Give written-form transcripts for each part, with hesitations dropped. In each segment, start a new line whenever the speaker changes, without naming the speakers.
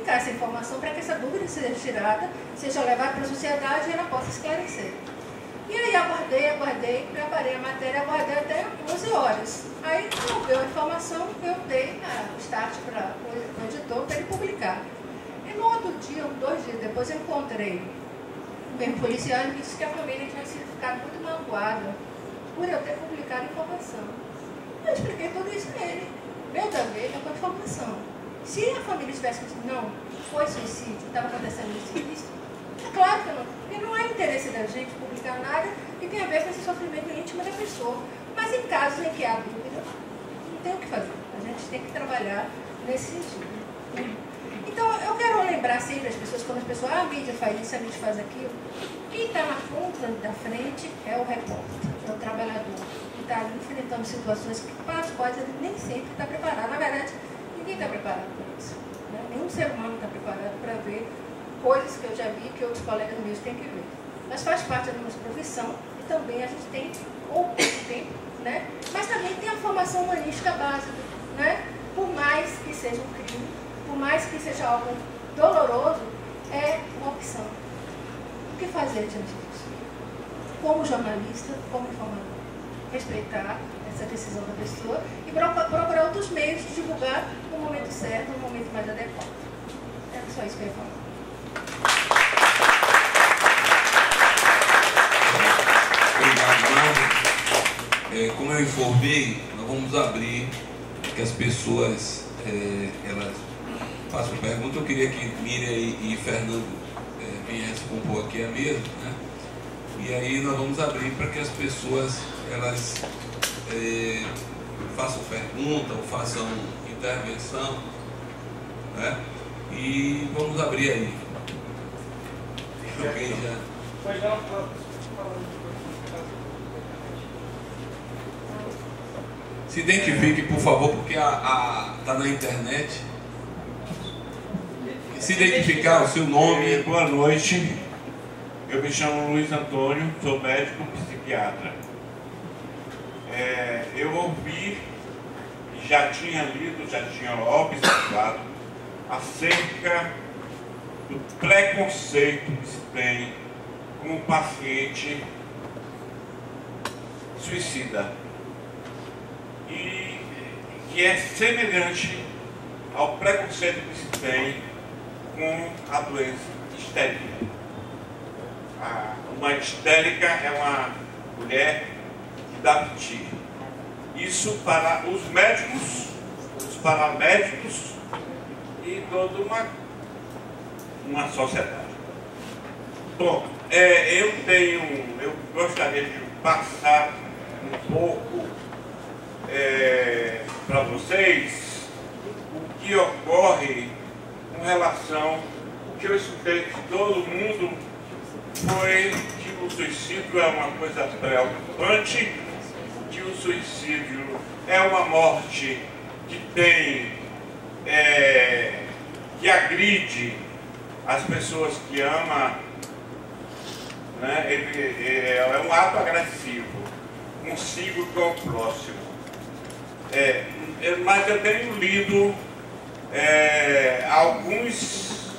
publicar essa informação para que essa dúvida seja tirada, seja levada para a sociedade e ela possa esclarecer. E aí aguardei, preparei a matéria, aguardei até 11 horas. Aí, quando veio a informação, eu dei o start para o editor para ele publicar. E no outro dia, 2 dias depois, eu encontrei o mesmo policial e disse que a família tinha ficado muito magoada por eu ter publicado a informação. Eu expliquei tudo isso a ele. Meu dever é com a informação. Se a família tivesse dito, não, foi suicídio, estava acontecendo isso, é claro que não. Porque não é interesse da gente publicar nada que tem a ver com esse sofrimento íntimo da pessoa. Mas em casos em que há dúvida, não tem o que fazer. A gente tem que trabalhar nesse sentido. Então, eu quero lembrar sempre as pessoas, quando as pessoas, a mídia faz isso, a mídia faz aquilo, quem está na ponta da frente é o repórter, é o trabalhador, que está enfrentando situações para as quais ele nem sempre está preparado. Na verdade, ninguém está preparado para isso. Né? Nenhum ser humano está preparado para ver coisas que eu já vi que outros colegas meus têm que ver. Mas faz parte da nossa profissão e também a gente tem pouco tempo, né? Mas também tem a formação humanística básica, né? Por mais que seja um crime, por mais que seja algo doloroso, é uma opção. O que fazer diante disso? Como jornalista, como informador? Respeitar essa decisão da pessoa e procurar outros meios de divulgar no momento certo, no momento mais adequado. É só isso que eu ia falar.
Obrigado, Marta. Como eu informei, nós vamos abrir que as pessoas elas façam perguntas. Eu queria que Miriam e Fernando viessem compor aqui a mesa, né? E aí nós vamos abrir para que as pessoas elas façam pergunta ou façam intervenção, né? E vamos abrir aí. Alguém já... Se identifique, por favor, porque está na internet. Se identificar o seu nome.
Boa noite. Eu me chamo Luiz Antônio, sou médico psiquiatra. Eu ouvi, já tinha lido, já tinha observado acerca do preconceito que se tem com o paciente suicida. E que é semelhante ao preconceito que se tem com a doença histérica. Uma histérica é uma mulher que dá piti. Isso para os médicos, os paramédicos e toda uma sociedade. Bom, eu gostaria de passar um pouco para vocês o que ocorre com relação, o que eu escutei de todo mundo foi que o suicídio é uma coisa preocupante, que o suicídio é uma morte que tem, que agride as pessoas que ama, né? É um ato agressivo consigo e com o próximo. Mas eu tenho lido alguns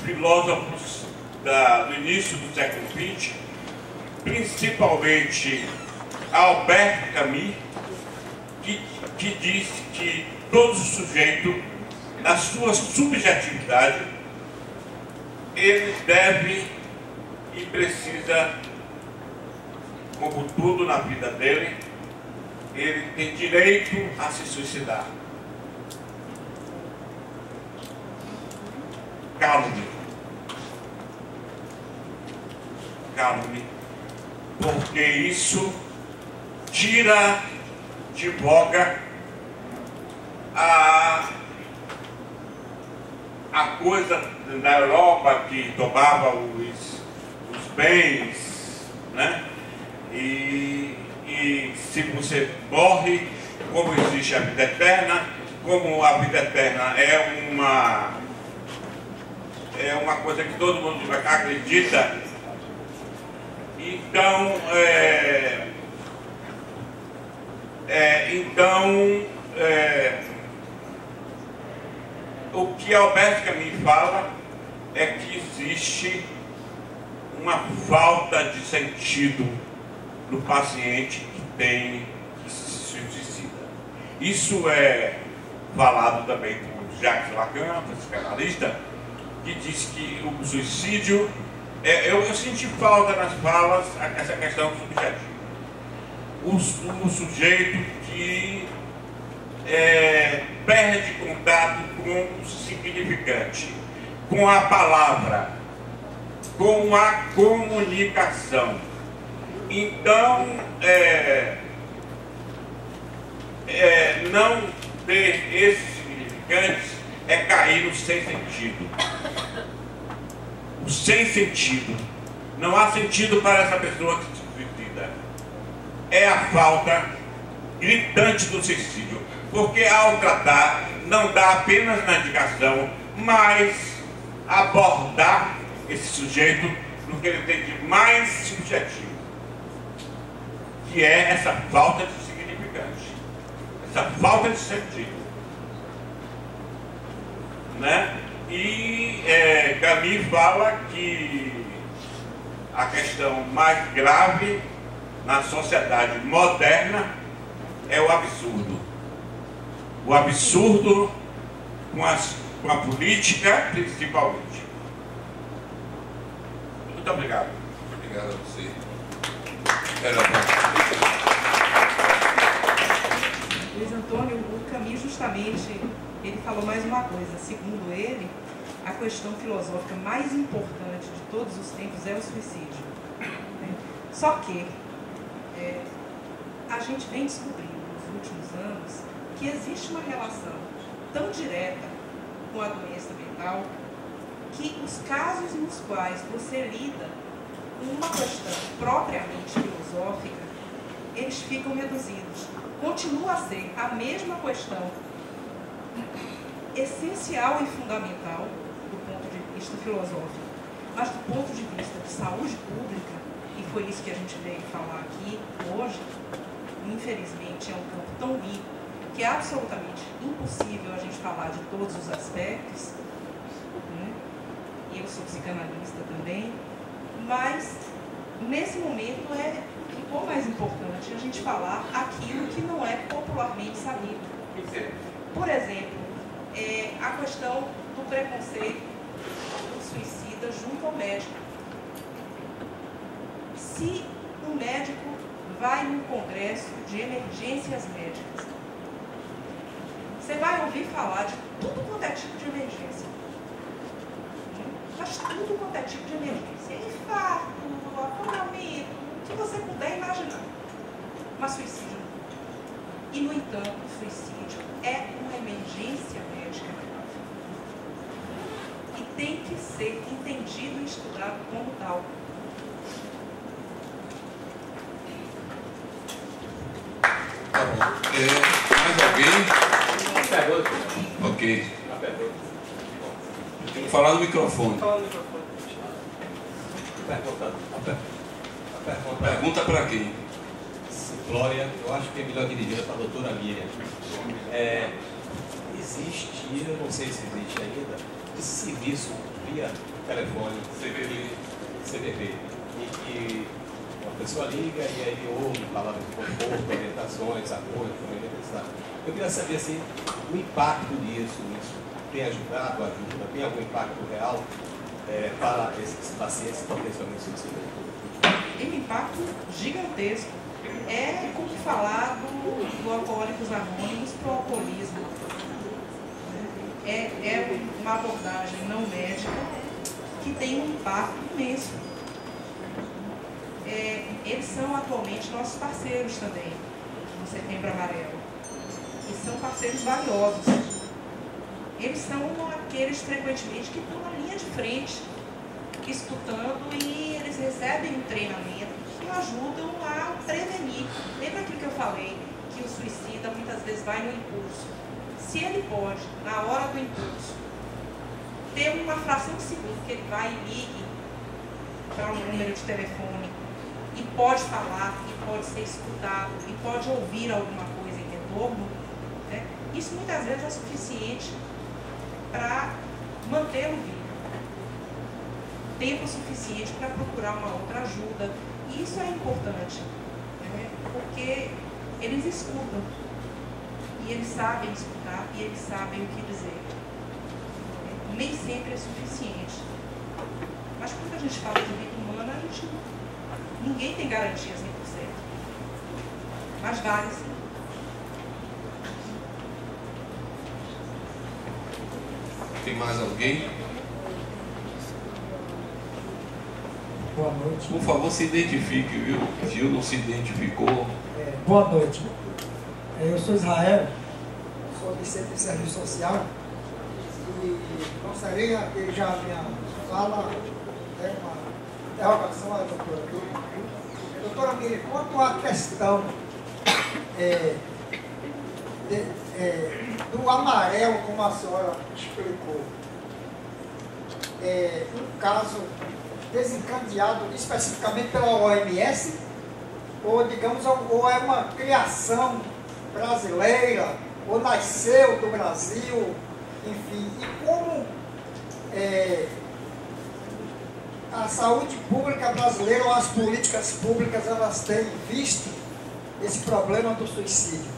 filósofos do início do século XX, principalmente Albert Camus, que diz que todo sujeito, na sua subjetividade, ele deve e precisa, como tudo na vida dele, ele tem direito a se suicidar. Calme. Calme. Porque isso tira de voga a coisa na Europa que tomava os bens, né? E se você morre, como existe a vida eterna, como a vida eterna é uma coisa que todo mundo acredita, então O que Alberto Camus fala é que existe uma falta de sentido no paciente que se suicida. Isso é falado também por Jacques Lacan, psicanalista, que diz que o suicídio... eu senti falta nas falas essa questão subjetiva. O sujeito que perde contato com o significante, com a palavra, com a comunicação. Então, não ter esses significantes é cair no sem sentido. O sem sentido. Não há sentido para essa pessoa que se suicida. É a falta gritante do suicídio. Porque ao tratar, não dá apenas na indicação, mas abordar esse sujeito no que ele tem de mais subjetivo, que é essa falta de significante, essa falta de sentido, né? E Camus fala que a questão mais grave na sociedade moderna é o absurdo. O absurdo com a política, principalmente. Muito obrigado.
Obrigado a você.
Luiz Antônio, o Camus justamente, ele falou mais uma coisa. Segundo ele, a questão filosófica mais importante de todos os tempos é o suicídio. Só que a gente vem descobrindo nos últimos anos que existe uma relação tão direta com a doença mental que os casos nos quais você lida com uma questão propriamente filosófica, eles ficam reduzidos. Continua a ser a mesma questão essencial e fundamental do ponto de vista filosófico, mas do ponto de vista de saúde pública, e foi isso que a gente veio falar aqui hoje, infelizmente é um campo tão rico que é absolutamente impossível a gente falar de todos os aspectos, né? Eu sou psicanalista também, mas nesse momento ficou mais importante a gente falar aquilo que não é popularmente sabido. Por exemplo, a questão do preconceito do suicida junto ao médico. Se um médico vai num congresso de emergências médicas, você vai ouvir falar de tudo quanto é tipo de emergência. Mas tudo quanto é tipo de emergência. Infarto, afogamento, o que você puder imaginar. Mas suicídio não. E, no entanto, o suicídio é uma emergência médica. E tem que ser entendido e estudado como tal.
Tá bom. Mais alguém? Ok. Tem que falar no microfone. Pergunta para quem?
Glória, eu acho que é melhor dirigida para a doutora Miriam. Existia, não sei se existe ainda, esse serviço via telefone, CVV, em que uma pessoa liga e aí ouve palavras de conforto, orientações, apoio, como ele está. Eu queria saber assim, o impacto disso, isso tem ajudado, ajuda, tem algum impacto real para esses pacientes potencialmente suicidas?
Tem um impacto gigantesco. É como falar do Alcoólicos Anônimos para o alcoolismo. É uma abordagem não médica que tem um impacto imenso. Eles são atualmente nossos parceiros também, no Setembro Amarelo. E são parceiros valiosos. Eles são aqueles frequentemente que estão na linha de frente, escutando, e eles recebem um treinamento que ajudam a prevenir. Lembra aquilo que eu falei, que o suicida muitas vezes vai no impulso. Se ele pode, na hora do impulso, ter uma fração de segundo que ele vai e ligue para um número de telefone, e pode falar, e pode ser escutado, e pode ouvir alguma coisa em retorno, né? Isso muitas vezes é suficiente para mantê-lo vivo. Tempo suficiente para procurar uma outra ajuda. E isso é importante, né? Porque eles escutam. E eles sabem escutar e eles sabem o que dizer. Nem sempre é suficiente. Mas quando a gente fala de vida humana, ninguém tem garantia 100%. Mas vale sim.
Tem mais alguém?
Boa noite.
Por favor, se identifique, viu? Gil não se identificou.
Boa noite. Eu sou Israel, sou discente de serviço social e gostaria que já a minha fala é uma interrogação à doutora. Doutora Miriam, quanto à questão do amarelo, como a senhora explicou, um caso desencadeado especificamente pela OMS, ou digamos, ou é uma criação brasileira, ou nasceu do Brasil, enfim, e como a saúde pública brasileira ou as políticas públicas elas têm visto esse problema do suicídio?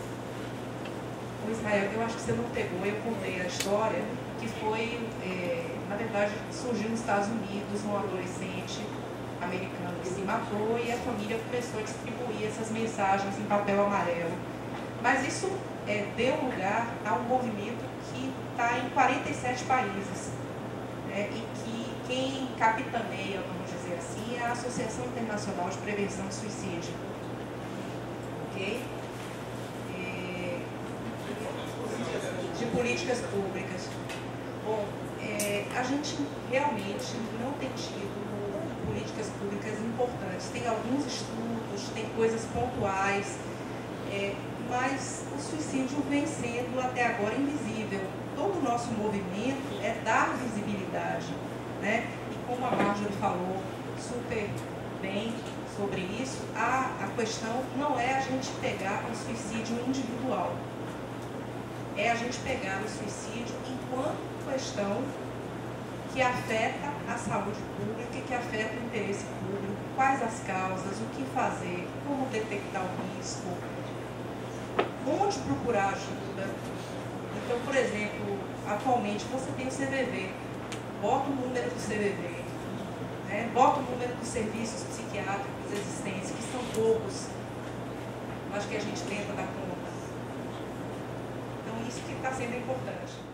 Israel, eu acho que você não pegou, eu contei a história que foi, na verdade, surgiu nos Estados Unidos um adolescente americano que se matou e a família começou a distribuir essas mensagens em papel amarelo. Mas isso deu lugar a um movimento que está em 47 países, né, e que quem capitaneia, vamos dizer assim, é a Associação Internacional de Prevenção de Suicídio. Ok? De políticas públicas. Bom, a gente realmente não tem tido políticas públicas importantes. Tem alguns estudos, tem coisas pontuais, mas o suicídio vem sendo até agora invisível. Todo o nosso movimento é dar visibilidade, né? E como a Marjorie falou super bem sobre isso, a questão não é a gente pegar o suicídio individual. É a gente pegar o suicídio enquanto questão que afeta a saúde pública e que afeta o interesse público, quais as causas, o que fazer, como detectar o risco, onde procurar ajuda. Então, por exemplo, atualmente você tem o CVV, bota o número do CVV, né? Bota o número dos serviços psiquiátricos existentes, que são poucos, mas que a gente tenta dar conta. Então, isso que está sendo importante.